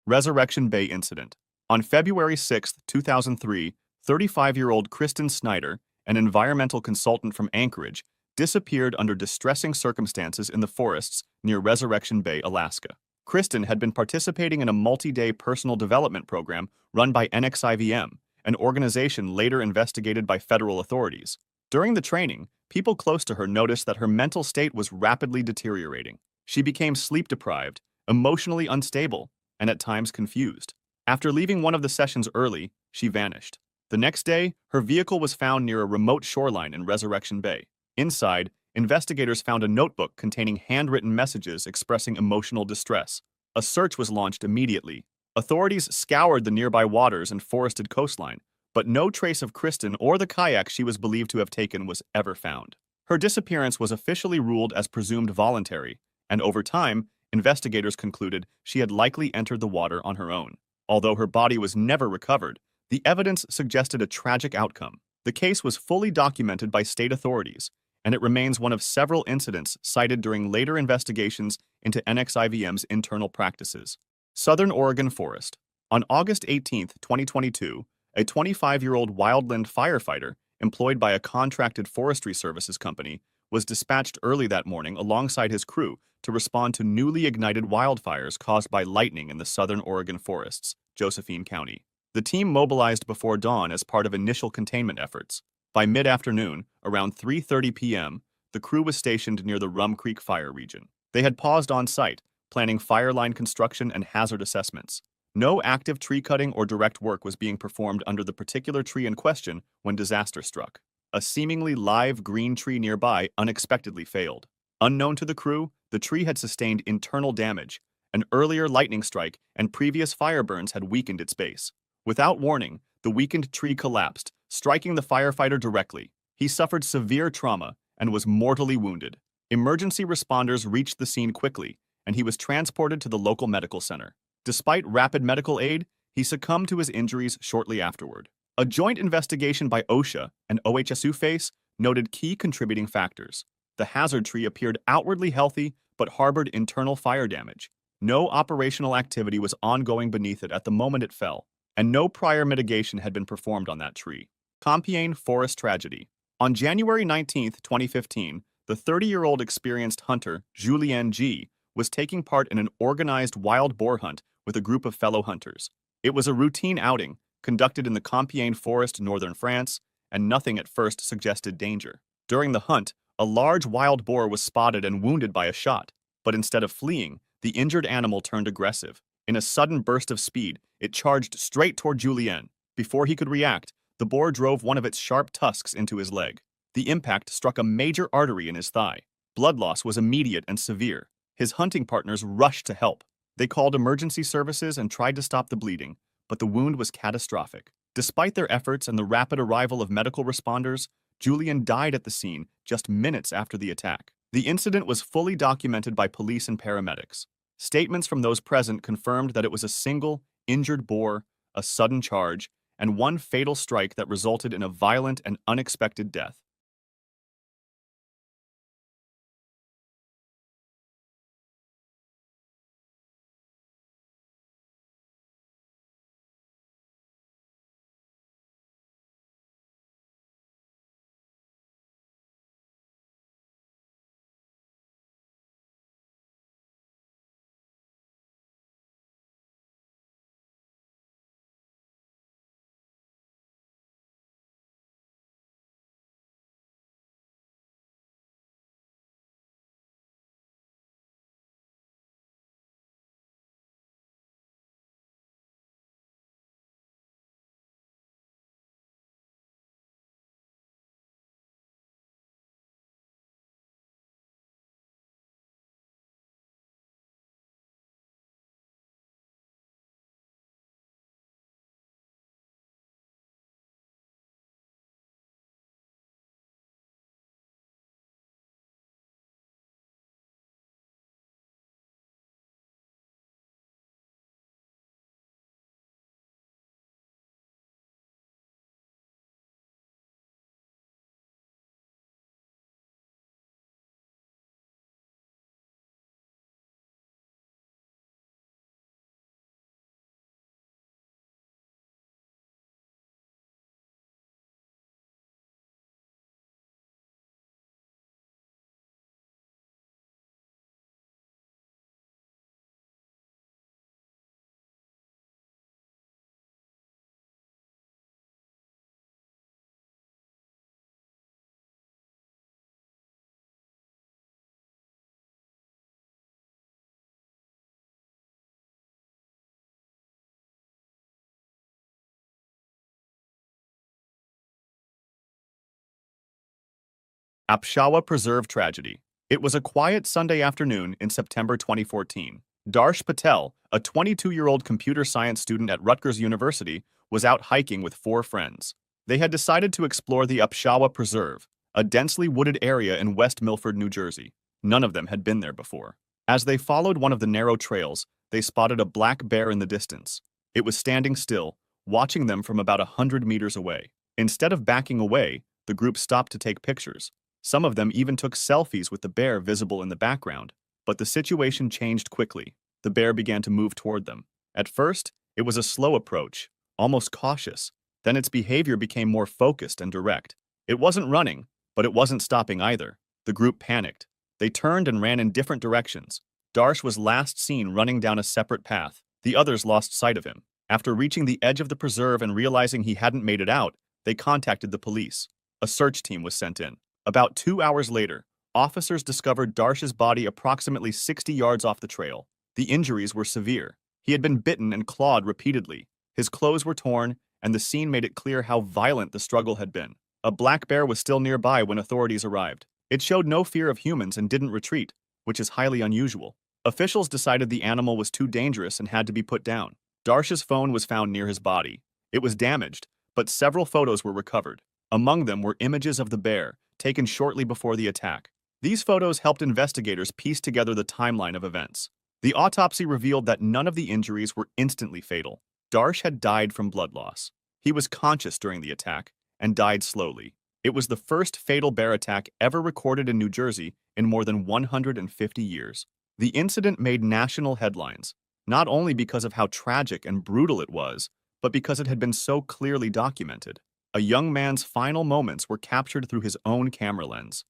Resurrection Bay Incident. On February 6, 2003, 35-year-old Kristen Snyder, an environmental consultant from Anchorage, disappeared under distressing circumstances in the forests near Resurrection Bay, Alaska. Kristen had been participating in a multi-day personal development program run by NXIVM, an organization later investigated by federal authorities. During the training, people close to her noticed that her mental state was rapidly deteriorating. She became sleep-deprived, emotionally unstable, and at times confused. After leaving one of the sessions early, she vanished. The next day, her vehicle was found near a remote shoreline in Resurrection Bay. Inside, investigators found a notebook containing handwritten messages expressing emotional distress. A search was launched immediately. Authorities scoured the nearby waters and forested coastline, but no trace of Kristen or the kayak she was believed to have taken was ever found. Her disappearance was officially ruled as presumed voluntary, and over time, investigators concluded she had likely entered the water on her own. Although her body was never recovered, the evidence suggested a tragic outcome. The case was fully documented by state authorities, and it remains one of several incidents cited during later investigations into NXIVM's internal practices. Southern Oregon Forest. On August 18, 2022, a 25-year-old wildland firefighter employed by a contracted forestry services company was dispatched early that morning alongside his crew to respond to newly ignited wildfires caused by lightning in the southern Oregon forests, Josephine County. The team mobilized before dawn as part of initial containment efforts. By mid-afternoon, around 3:30 p.m., the crew was stationed near the Rum Creek Fire region. They had paused on site, planning fire line construction and hazard assessments. No active tree cutting or direct work was being performed under the particular tree in question when disaster struck. A seemingly live green tree nearby unexpectedly failed. Unknown to the crew, the tree had sustained internal damage. An earlier lightning strike and previous fire burns had weakened its base. Without warning, the weakened tree collapsed, striking the firefighter directly. He suffered severe trauma and was mortally wounded. Emergency responders reached the scene quickly, and he was transported to the local medical center. Despite rapid medical aid, he succumbed to his injuries shortly afterward. A joint investigation by OSHA and OHSU FACE noted key contributing factors. The hazard tree appeared outwardly healthy but harbored internal fire damage. No operational activity was ongoing beneath it at the moment it fell, and no prior mitigation had been performed on that tree. Compiègne Forest Tragedy. On January 19, 2015, the 30-year-old experienced hunter, Julien G., was taking part in an organized wild boar hunt with a group of fellow hunters. It was a routine outing, conducted in the Compiègne Forest, northern France, and nothing at first suggested danger. During the hunt, a large wild boar was spotted and wounded by a shot, but instead of fleeing, the injured animal turned aggressive. In a sudden burst of speed, it charged straight toward Julien. Before he could react, the boar drove one of its sharp tusks into his leg. The impact struck a major artery in his thigh. Blood loss was immediate and severe. His hunting partners rushed to help. They called emergency services and tried to stop the bleeding, but the wound was catastrophic. Despite their efforts and the rapid arrival of medical responders, Julien died at the scene just minutes after the attack. The incident was fully documented by police and paramedics. Statements from those present confirmed that it was a single, injured boar, a sudden charge, and one fatal strike that resulted in a violent and unexpected death. Apshawa Preserve Tragedy. It was a quiet Sunday afternoon in September 2014. Darsh Patel, a 22-year-old computer science student at Rutgers University, was out hiking with four friends. They had decided to explore the Apshawa Preserve, a densely wooded area in West Milford, New Jersey. None of them had been there before. As they followed one of the narrow trails, they spotted a black bear in the distance. It was standing still, watching them from about 100 meters away. Instead of backing away, the group stopped to take pictures. Some of them even took selfies with the bear visible in the background. But the situation changed quickly. The bear began to move toward them. At first, it was a slow approach, almost cautious. Then its behavior became more focused and direct. It wasn't running, but it wasn't stopping either. The group panicked. They turned and ran in different directions. Darsh was last seen running down a separate path. The others lost sight of him. After reaching the edge of the preserve and realizing he hadn't made it out, they contacted the police. A search team was sent in. About 2 hours later, officers discovered Darsh's body approximately 60 yards off the trail. The injuries were severe. He had been bitten and clawed repeatedly. His clothes were torn, and the scene made it clear how violent the struggle had been. A black bear was still nearby when authorities arrived. It showed no fear of humans and didn't retreat, which is highly unusual. Officials decided the animal was too dangerous and had to be put down. Darsh's phone was found near his body. It was damaged, but several photos were recovered. Among them were images of the bear, taken shortly before the attack. These photos helped investigators piece together the timeline of events. The autopsy revealed that none of the injuries were instantly fatal. Darsh had died from blood loss. He was conscious during the attack and died slowly. It was the first fatal bear attack ever recorded in New Jersey in more than 150 years. The incident made national headlines, not only because of how tragic and brutal it was, but because it had been so clearly documented. A young man's final moments were captured through his own camera lens.